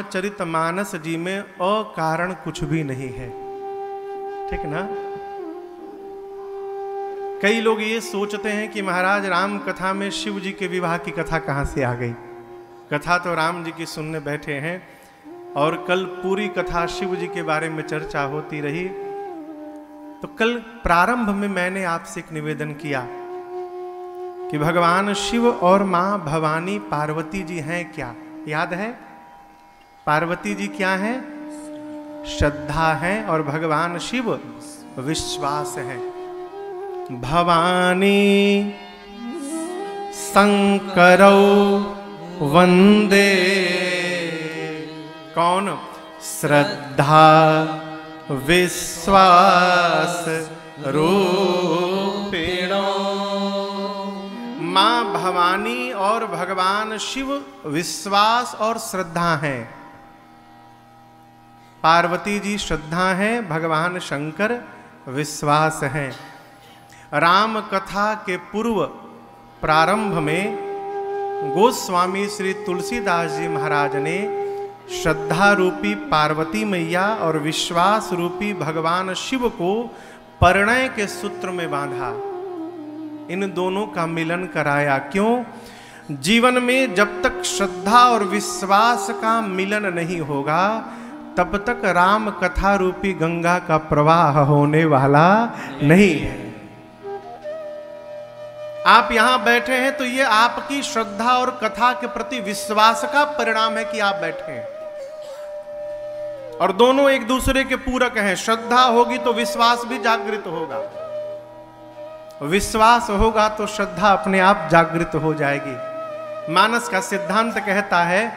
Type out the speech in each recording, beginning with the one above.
रामचरितमानस जी में अकारण कुछ भी नहीं है, ठीक ना। कई लोग ये सोचते हैं कि महाराज राम कथा में शिव जी के विवाह की कथा कहाँ से आ गई। कथा तो राम जी की सुनने बैठे हैं और कल पूरी कथा शिव जी के बारे में चर्चा होती रही। तो कल प्रारंभ में मैंने आपसे एक निवेदन किया कि भगवान शिव और मां भवानी पार्वती जी हैं क्या, याद है? पार्वती जी क्या हैं? श्रद्धा है और भगवान शिव विश्वास है। भवानी शंकरौ वंदे, कौन? श्रद्धा विश्वास रूपिणो। मां भवानी और भगवान शिव विश्वास और श्रद्धा हैं। पार्वती जी श्रद्धा हैं, भगवान शंकर विश्वास हैं। राम कथा के पूर्व प्रारंभ में गोस्वामी श्री तुलसीदास जी महाराज ने श्रद्धा रूपी पार्वती मैया और विश्वास रूपी भगवान शिव को परिणय के सूत्र में बांधा, इन दोनों का मिलन कराया। क्यों? जीवन में जब तक श्रद्धा और विश्वास का मिलन नहीं होगा तब तक राम कथा रूपी गंगा का प्रवाह होने वाला नहीं है। आप यहां बैठे हैं तो ये आपकी श्रद्धा और कथा के प्रति विश्वास का परिणाम है कि आप बैठे हैं, और दोनों एक दूसरे के पूरक हैं। श्रद्धा होगी तो विश्वास भी जागृत होगा, विश्वास होगा तो श्रद्धा अपने आप जागृत हो जाएगी। मानस का सिद्धांत कहता है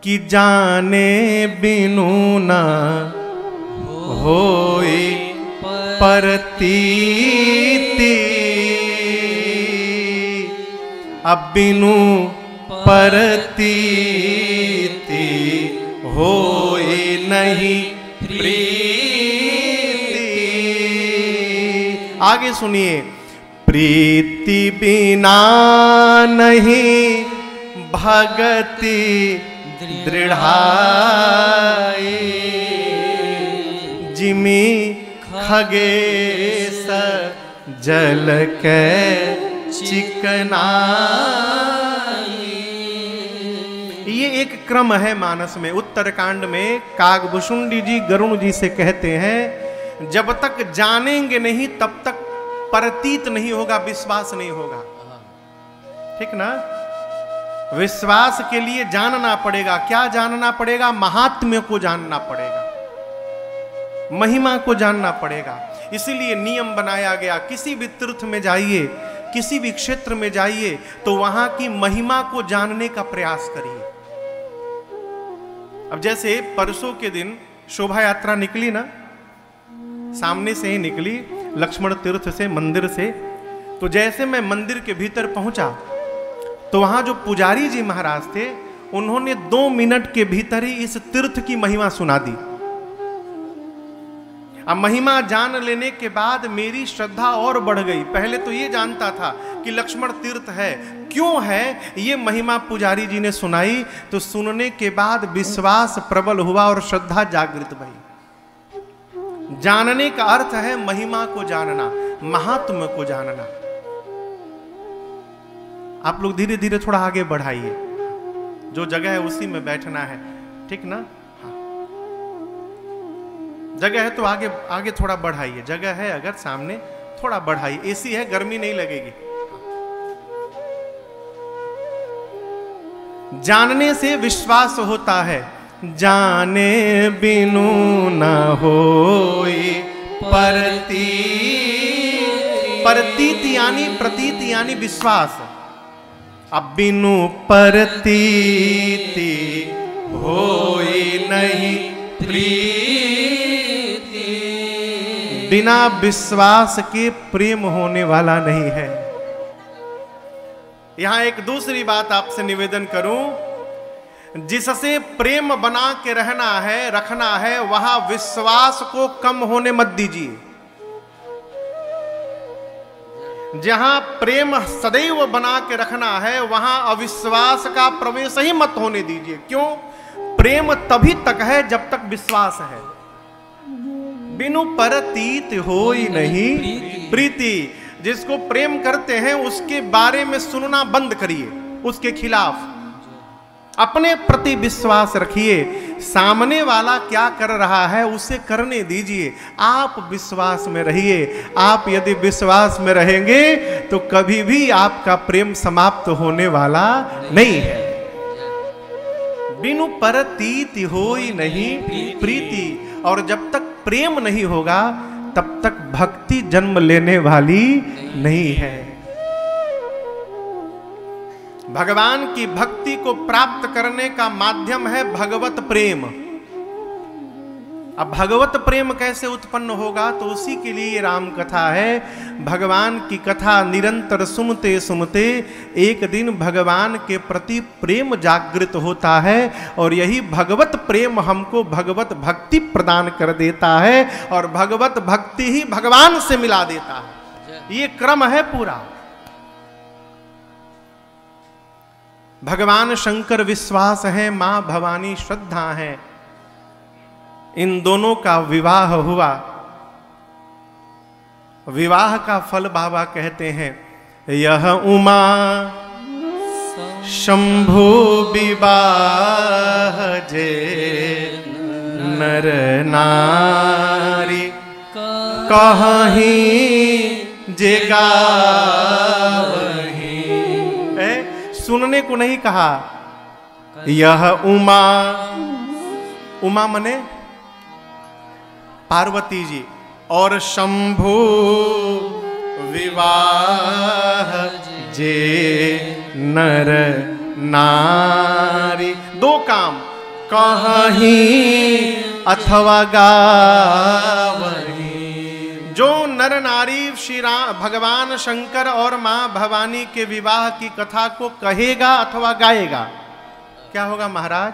कि जाने बिनु न होई परतीति, अब बिनु परतीति होई नहीं प्रीति। आगे सुनिए, प्रीति बिना नहीं भगति दृढ़ाई, जिमी खगेश जल के चिकनाई। ये एक क्रम है मानस में। उत्तरकांड में कागभुषुंडी जी गरुण जी से कहते हैं, जब तक जानेंगे नहीं तब तक प्रतीत नहीं होगा, विश्वास नहीं होगा, ठीक ना। विश्वास के लिए जानना पड़ेगा। क्या जानना पड़ेगा? महात्म्य को जानना पड़ेगा, महिमा को जानना पड़ेगा। इसीलिए नियम बनाया गया, किसी भी तीर्थ में जाइए, किसी भी क्षेत्र में जाइए तो वहां की महिमा को जानने का प्रयास करिए। अब जैसे परसों के दिन शोभा यात्रा निकली ना, सामने से ही निकली लक्ष्मण तीर्थ से, मंदिर से। तो जैसे मैं मंदिर के भीतर पहुंचा तो वहां जो पुजारी जी महाराज थे उन्होंने 2 मिनट के भीतर ही इस तीर्थ की महिमा सुना दी। अब महिमा जान लेने के बाद मेरी श्रद्धा और बढ़ गई। पहले तो ये जानता था कि लक्ष्मण तीर्थ है, क्यों है ये महिमा पुजारी जी ने सुनाई, तो सुनने के बाद विश्वास प्रबल हुआ और श्रद्धा जागृत भई। जानने का अर्थ है महिमा को जानना, महात्म्य को जानना। आप लोग धीरे धीरे थोड़ा आगे बढ़ाइए, जो जगह है उसी में बैठना है, ठीक ना। जगह है तो आगे आगे थोड़ा बढ़ाइए, जगह है अगर सामने थोड़ा बढ़ाइए, एसी है, गर्मी नहीं लगेगी। जानने से विश्वास होता है, जाने बिनु न होई प्रतीति यानी प्रतीति यानी विश्वास। अब बिनु परतीति होई नहीं प्रीति, बिना विश्वास के प्रेम होने वाला नहीं है। यहां एक दूसरी बात आपसे निवेदन करूं, जिससे प्रेम बना के रहना है, रखना है, वहां विश्वास को कम होने मत दीजिए। जहां प्रेम सदैव बना के रखना है वहां अविश्वास का प्रवेश ही मत होने दीजिए। क्यों? प्रेम तभी तक है जब तक विश्वास है। बिनु परतीत होई नहीं प्रीति। जिसको प्रेम करते हैं उसके बारे में सुनना बंद करिए, उसके खिलाफ अपने प्रति विश्वास रखिए। सामने वाला क्या कर रहा है उसे करने दीजिए, आप विश्वास में रहिए। आप यदि विश्वास में रहेंगे तो कभी भी आपका प्रेम समाप्त होने वाला नहीं है। बिनु परतीत होई नहीं प्रीति। और जब तक प्रेम नहीं होगा तब तक भक्ति जन्म लेने वाली नहीं है। भगवान की भक्ति को प्राप्त करने का माध्यम है भगवत प्रेम। अब भगवत प्रेम कैसे उत्पन्न होगा, तो उसी के लिए राम कथा है। भगवान की कथा निरंतर सुनते सुनते एक दिन भगवान के प्रति प्रेम जागृत होता है, और यही भगवत प्रेम हमको भगवत भक्ति प्रदान कर देता है, और भगवत भक्ति ही भगवान से मिला देता है। ये क्रम है पूरा। भगवान शंकर विश्वास है, मां भवानी श्रद्धा है। इन दोनों का विवाह हुआ। विवाह का फल बाबा कहते हैं, यह उमा शंभु विवाह जे नर नारी कहीं जे गावहीं। सुनने को नहीं कहा, यह उमा, उमा मने पार्वती जी, और शंभु विवाह जे नर नारी। दो काम, कहीं अथवा गावहीं। जो नर नारी श्री राम भगवान शंकर और मां भवानी के विवाह की कथा को कहेगा अथवा गाएगा, क्या होगा महाराज?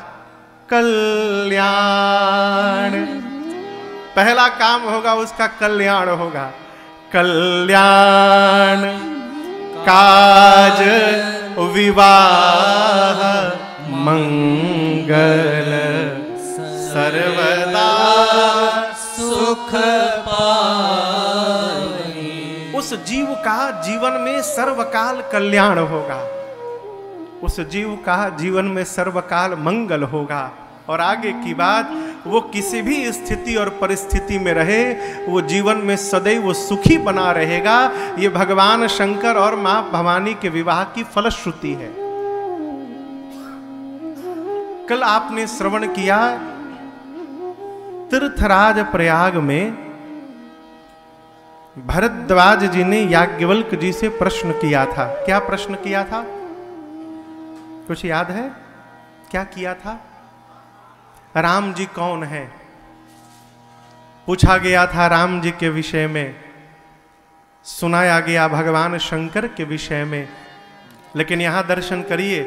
कल्याण। पहला काम होगा उसका कल्याण होगा। कल्याण काज विवाह मंगल सर्वदा सुख पावनी। उस जीव का जीवन में सर्वकाल कल्याण होगा, उस जीव का जीवन में सर्वकाल मंगल होगा। और आगे की बात, वो किसी भी स्थिति और परिस्थिति में रहे, वो जीवन में सदैव सुखी बना रहेगा। ये भगवान शंकर और मां भवानी के विवाह की फलश्रुति है। कल आपने श्रवण किया, तीर्थराज प्रयाग में भरद्वाज जी ने याज्ञवल्क्य जी से प्रश्न किया था। क्या प्रश्न किया था? कुछ याद है? क्या किया था? राम जी कौन है पूछा गया था। राम जी के विषय में सुनाया गया, भगवान शंकर के विषय में। लेकिन यहां दर्शन करिए,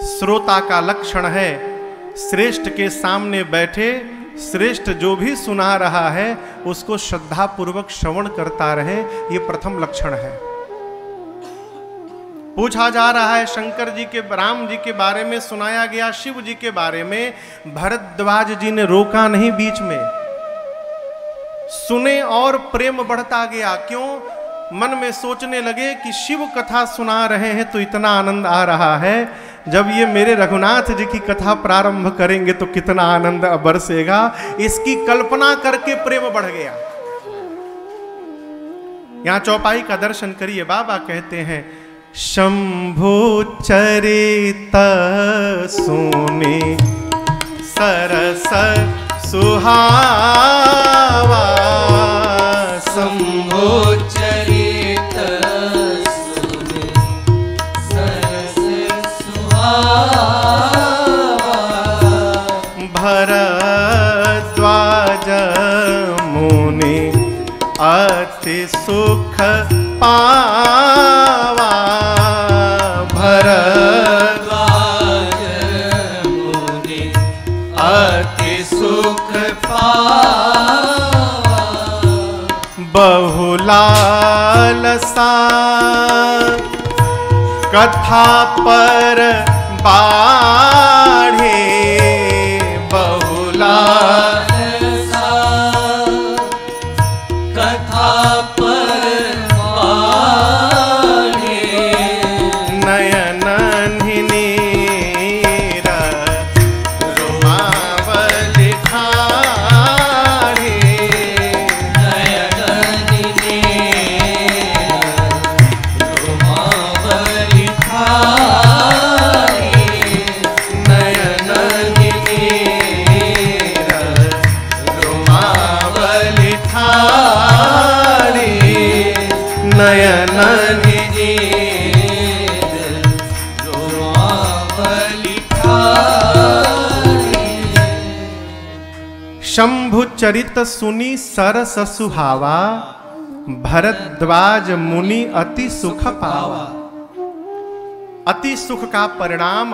श्रोता का लक्षण है, श्रेष्ठ के सामने बैठे श्रेष्ठ जो भी सुना रहा है उसको श्रद्धा पूर्वक श्रवण करता रहे, ये प्रथम लक्षण है। पूछा जा रहा है शंकर जी के, राम जी के बारे में सुनाया गया, शिव जी के बारे में। भरद्वाज जी ने रोका नहीं, बीच में सुने और प्रेम बढ़ता गया। क्यों? मन में सोचने लगे कि शिव कथा सुना रहे हैं तो इतना आनंद आ रहा है, जब ये मेरे रघुनाथ जी की कथा प्रारंभ करेंगे तो कितना आनंद बरसेगा। इसकी कल्पना करके प्रेम बढ़ गया। यहां चौपाई का दर्शन करिए, बाबा कहते हैं, शंभु चरित सुने सरस सुहावा। शंभु चरित सुने सरस सुहावा। भरद्वाज मुनि अति सुख पावा। भरद्वाज मुनि अति सुख पावा। बहुलालसा कथा पर बाढ़े। शंभु चरित सुनी सरस सुहावा, भरद्वाज मुनि अति सुख पावा। अति सुख का परिणाम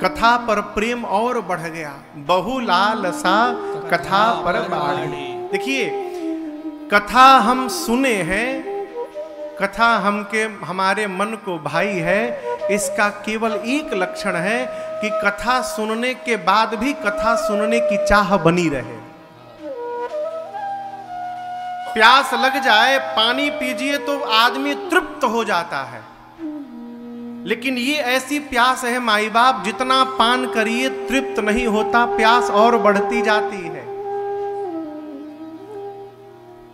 कथा पर प्रेम और बढ़ गया। बहु लालसा कथा पर बाढ़ी। देखिए, कथा हम सुने हैं, कथा हमारे मन को भाई है, इसका केवल एक लक्षण है कि कथा सुनने के बाद भी कथा सुनने की चाह बनी रहे। प्यास लग जाए, पानी पीजिए तो आदमी तृप्त हो जाता है, लेकिन ये ऐसी प्यास है माई बाप, जितना पान करिए तृप्त नहीं होता, प्यास और बढ़ती जाती है।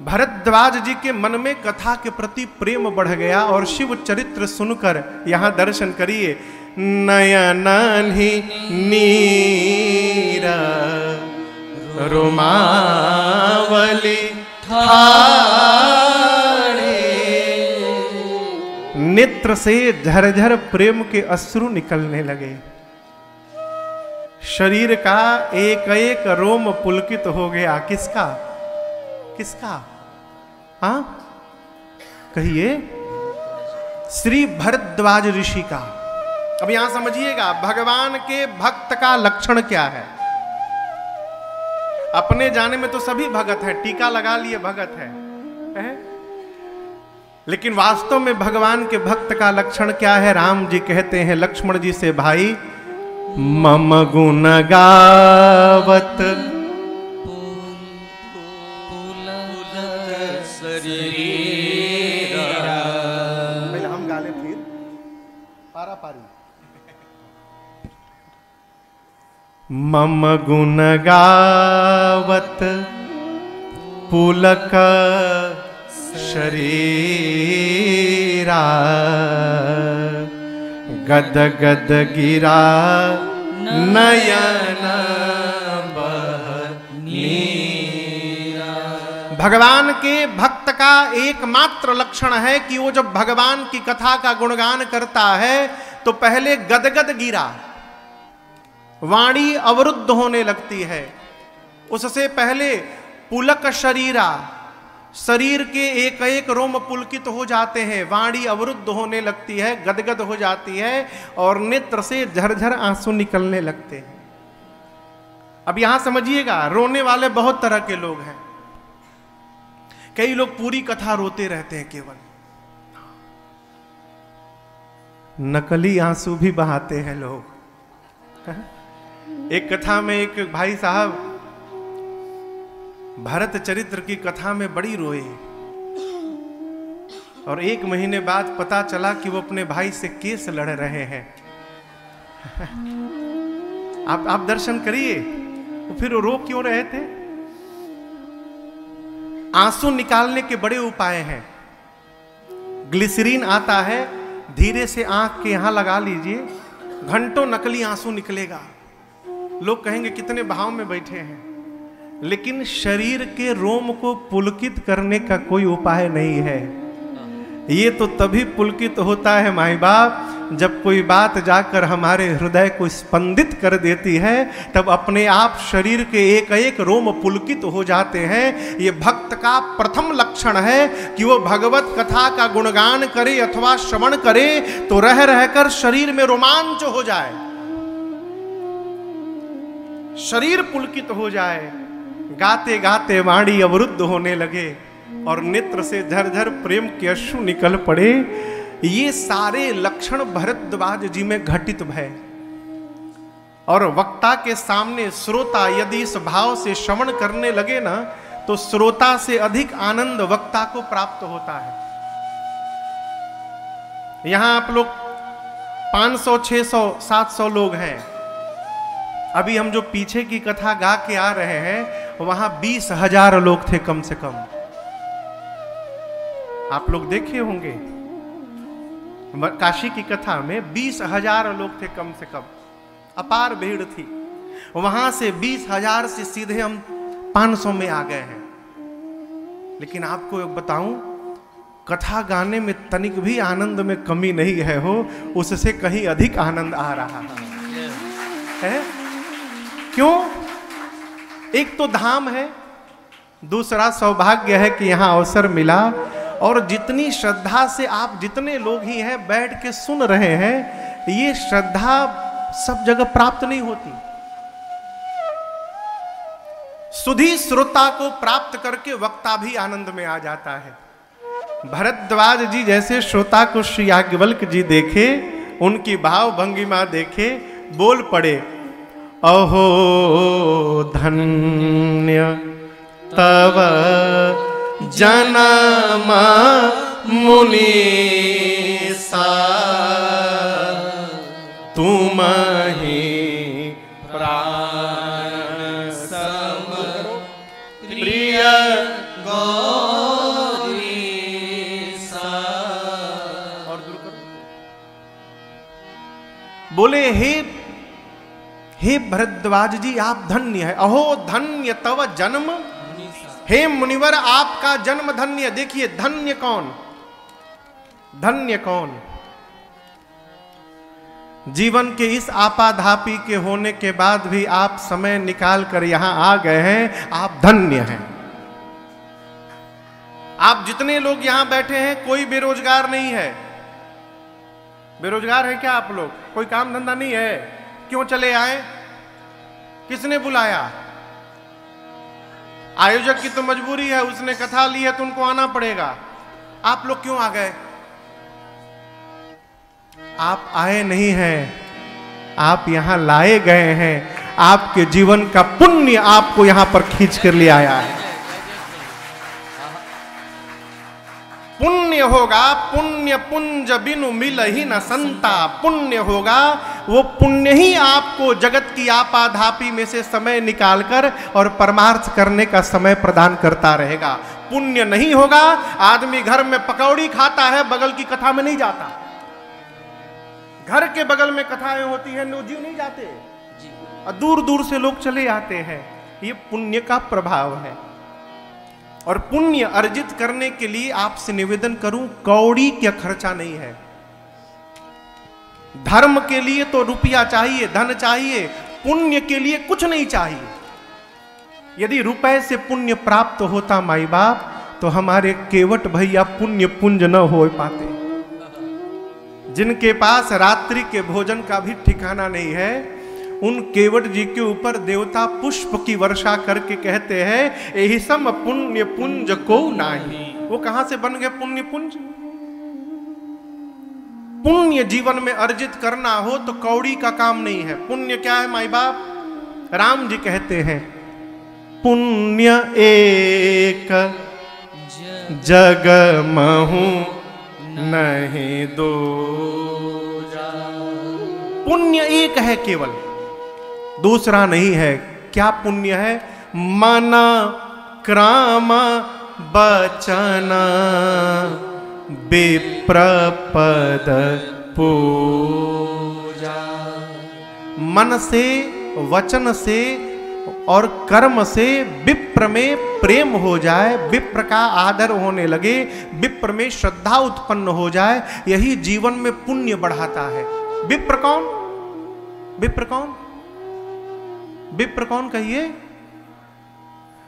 भरद्वाज जी के मन में कथा के प्रति प्रेम बढ़ गया और शिव चरित्र सुनकर यहां दर्शन करिए। नयन ही नीरा रोमावली नेत्र से झरझर प्रेम के अश्रु निकलने लगे। शरीर का एक एक रोम पुलकित हो गया। किसका किसका? हाँ कहिए। श्री भरद्वाज ऋषि का। अब यहां समझिएगा भगवान के भक्त का लक्षण क्या है। अपने जाने में तो सभी भगत है, टीका लगा लिए भगत है? लेकिन वास्तव में भगवान के भक्त का लक्षण क्या है? राम जी कहते हैं लक्ष्मण जी से, भाई मम गुण गावत पहले हम गाले फिर पारा पारी। मम गुण गावत पुलक शरीरा, गद गद गिरा नयन बहनीरा। भगवान के भक्त का एकमात्र लक्षण है कि वो जब भगवान की कथा का गुणगान करता है तो पहले गदगद गिरा, वाणी अवरुद्ध होने लगती है। उससे पहले पुलक शरीरा, शरीर के एक एक रोम पुलकित हो जाते हैं, वाणी अवरुद्ध होने लगती है, गदगद हो जाती है और नेत्र से झरझर आंसू निकलने लगते हैं। अब यहां समझिएगा, रोने वाले बहुत तरह के लोग हैं। कई लोग पूरी कथा रोते रहते हैं केवल, नकली आंसू भी बहाते हैं लोग। एक कथा में एक भाई साहब भरत चरित्र की कथा में बड़ी रोए और 1 महीने बाद पता चला कि वो अपने भाई से केस लड़ रहे हैं। आप दर्शन करिए, वो फिर रो क्यों रहे थे? आंसू निकालने के बड़े उपाय हैं। ग्लिसरीन आता है, धीरे से आंख के यहां लगा लीजिए, घंटों नकली आंसू निकलेगा। लोग कहेंगे कितने भाव में बैठे हैं, लेकिन शरीर के रोम को पुलकित करने का कोई उपाय नहीं है। ये तो तभी पुलकित होता है माई बाप, जब कोई बात जाकर हमारे हृदय को स्पंदित कर देती है, तब अपने आप शरीर के एक एक रोम पुलकित हो जाते हैं। ये भक्त का प्रथम लक्षण है कि वो भगवत कथा का गुणगान करे अथवा श्रवण करे तो रह रहकर शरीर में रोमांच हो जाए, शरीर पुलकित हो जाए, गाते गाते वाणी अवरुद्ध होने लगे और नेत्र से झरझर प्रेम के अश्रु निकल पड़े। ये सारे लक्षण भरद्वाज जी में घटित भय। और वक्ता के सामने श्रोता यदि इस भाव से श्रवण करने लगे ना, तो श्रोता से अधिक आनंद वक्ता को प्राप्त होता है। यहां आप लोग 500, 600, 700 लोग हैं। अभी हम जो पीछे की कथा गा के आ रहे हैं, वहां 20,000 लोग थे कम से कम। आप लोग देखे होंगे काशी की कथा में 20,000 लोग थे कम से कम, अपार भीड़ थी। वहां से 20,000 से सीधे हम 500 में आ गए हैं। लेकिन आपको एक बताऊं, कथा गाने में तनिक भी आनंद में कमी नहीं है, हो उससे कहीं अधिक आनंद आ रहा है। क्यों? एक तो धाम है, दूसरा सौभाग्य है कि यहां अवसर मिला। और जितनी श्रद्धा से आप जितने लोग ही हैं बैठ के सुन रहे हैं, ये श्रद्धा सब जगह प्राप्त नहीं होती। सुधी श्रोता को प्राप्त करके वक्ता भी आनंद में आ जाता है। भरद्वाज जी जैसे श्रोता को श्री याज्ञवल्क्य जी देखे, उनकी भाव भंगिमा देखे, बोल पड़े, अहो धन्य तव जन्म मुनीसा, तुम ही प्राण सम प्रिय बोले, हे भरद्वाज जी आप धन्य है। अहो धन्य तव जन्म, हे मुनिवर आपका जन्म धन्य। देखिए धन्य कौन, धन्य कौन? जीवन के इस आपाधापी के होने के बाद भी आप समय निकाल कर यहां आ गए हैं, आप धन्य हैं। आप जितने लोग यहां बैठे हैं कोई बेरोजगार नहीं है। बेरोजगार है क्या आप लोग? कोई काम धंधा नहीं है? क्यों चले आए? किसने बुलाया? आयोजक की तो मजबूरी है, उसने कथा ली है तो उनको आना पड़ेगा। आप लोग क्यों आ गए? आप आए नहीं हैं, आप यहां लाए गए हैं। आपके जीवन का पुण्य आपको यहां पर खींच कर ले आया है। पुण्य होगा, पुण्य पुंज बिनु मिल ही न संता। पुण्य होगा, वो पुण्य ही आपको जगत की आपाधापी में से समय निकालकर और परमार्थ करने का समय प्रदान करता रहेगा। पुण्य नहीं होगा, आदमी घर में पकौड़ी खाता है, बगल की कथा में नहीं जाता। घर के बगल में कथाएं होती है, जीव नहीं जाते, और दूर दूर से लोग चले आते हैं। ये पुण्य का प्रभाव है। और पुण्य अर्जित करने के लिए आपसे निवेदन करूं, कौड़ी क्या खर्चा नहीं है। धर्म के लिए तो रुपया चाहिए, धन चाहिए, पुण्य के लिए कुछ नहीं चाहिए। यदि रुपए से पुण्य प्राप्त होता माई बाप, तो हमारे केवट भैया पुण्य पुंज न हो पाते। जिनके पास रात्रि के भोजन का भी ठिकाना नहीं है, उन केवट जी के ऊपर देवता पुष्प की वर्षा करके कहते हैं, यही सम पुण्य पुंज को नाही। वो कहां से बन गए पुण्य पुंज? पुण्य जीवन में अर्जित करना हो तो कौड़ी का काम नहीं है। पुण्य क्या है माई बाप? राम जी कहते हैं, पुण्य एक जग महु नहीं दो। पुण्य एक है केवल, दूसरा नहीं है। क्या पुण्य है? मन क्रम बचन विप्रपद पूजा। मन से, वचन से और कर्म से विप्र में प्रेम हो जाए, विप्र का आदर होने लगे, विप्र में श्रद्धा उत्पन्न हो जाए, यही जीवन में पुण्य बढ़ाता है। विप्र कौन? विप्र कौन? विप्र कौन कहिए?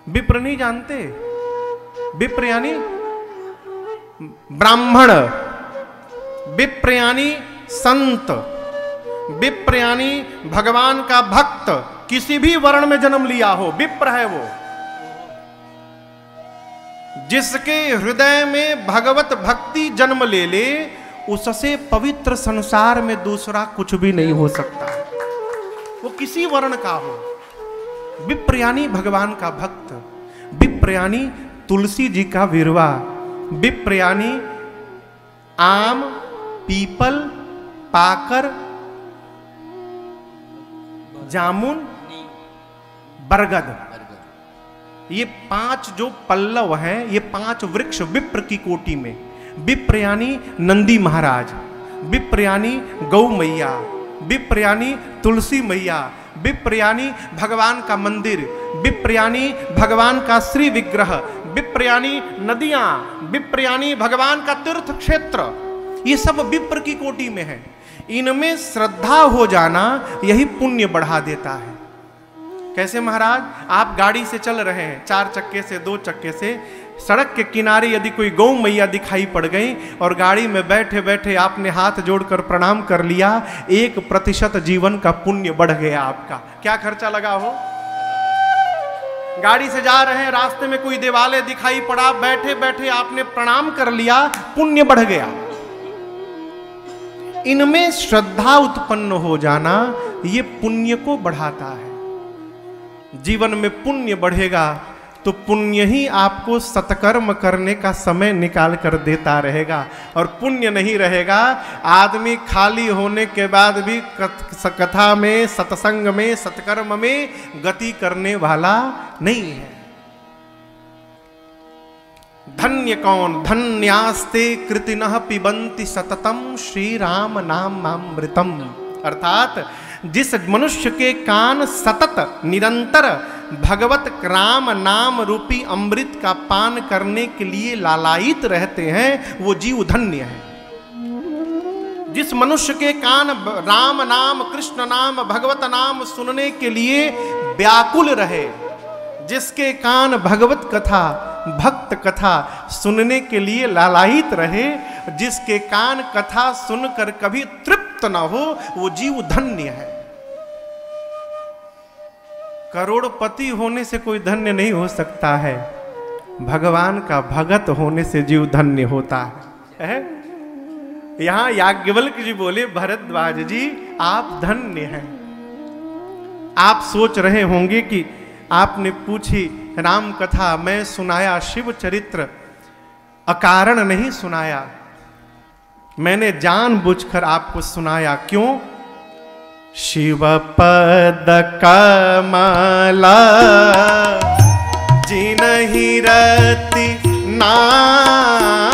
विप्र नहीं जानते? विप्र यानी ब्राह्मण, विप्र यानी संत, विप्र यानी भगवान का भक्त। किसी भी वर्ण में जन्म लिया हो, विप्र है वो। जिसके हृदय में भगवत भक्ति जन्म ले ले, उससे पवित्र संसार में दूसरा कुछ भी नहीं हो सकता, वो किसी वर्ण का हो। विप्र यानी भगवान का भक्त, विप्र यानी तुलसी जी का विरवा, विप्र यानी आम, पीपल, पाकर, जामुन, बरगद, ये 5 जो पल्लव हैं, ये 5 वृक्ष विप्र की कोटि में। विप्र यानी नंदी महाराज, विप्र यानी गौ मैया, विप्र यानी तुलसी मैया, विप्र यानी भगवान का मंदिर, विप्र यानी भगवान का श्री विग्रह, विप्र यानी नदियां, विप्र यानी भगवान का तीर्थ क्षेत्र। ये सब विप्र की कोटि में है। इनमें श्रद्धा हो जाना यही पुण्य बढ़ा देता है। कैसे महाराज? आप गाड़ी से चल रहे हैं, 4 चक्के से, 2 चक्के से, सड़क के किनारे यदि कोई गौ मैया दिखाई पड़ गई और गाड़ी में बैठे बैठे आपने हाथ जोड़कर प्रणाम कर लिया, 1% जीवन का पुण्य बढ़ गया आपका। क्या खर्चा लगा हो? गाड़ी से जा रहे हैं, रास्ते में कोई देवालय दिखाई पड़ा, बैठे बैठे आपने प्रणाम कर लिया, पुण्य बढ़ गया। इनमें श्रद्धा उत्पन्न हो जाना ये पुण्य को बढ़ाता है। जीवन में पुण्य बढ़ेगा तो पुण्य ही आपको सत्कर्म करने का समय निकाल कर देता रहेगा, और पुण्य नहीं रहेगा, आदमी खाली होने के बाद भी कथा में, सत्संग में, सत्कर्म में गति करने वाला नहीं है। धन्य कौन? धन्यास्ते कृतिनः पिबन्ति सततम श्री राम नामामृतम। अर्थात जिस मनुष्य के कान सतत निरंतर भगवत राम नाम रूपी अमृत का पान करने के लिए लालायित रहते हैं, वो जीव धन्य है। जिस मनुष्य के कान राम नाम, कृष्ण नाम, भगवत नाम सुनने के लिए व्याकुल रहे, जिसके कान भगवत कथा, भक्त कथा सुनने के लिए लालायित रहे, जिसके कान कथा सुनकर कभी तृप्त न हो, वो जीव धन्य है। करोड़पति होने से कोई धन्य नहीं हो सकता है, भगवान का भगत होने से जीव धन्य होता है। यहां याज्ञवल्क्य जी बोले, भरद्वाज जी आप धन्य हैं। आप सोच रहे होंगे कि आपने पूछी राम कथा, मैं सुनाया शिव चरित्र, अकारण नहीं सुनाया, मैंने जानबूझकर आपको सुनाया। क्यों? शिव पद कमला जिनहि रति नाम,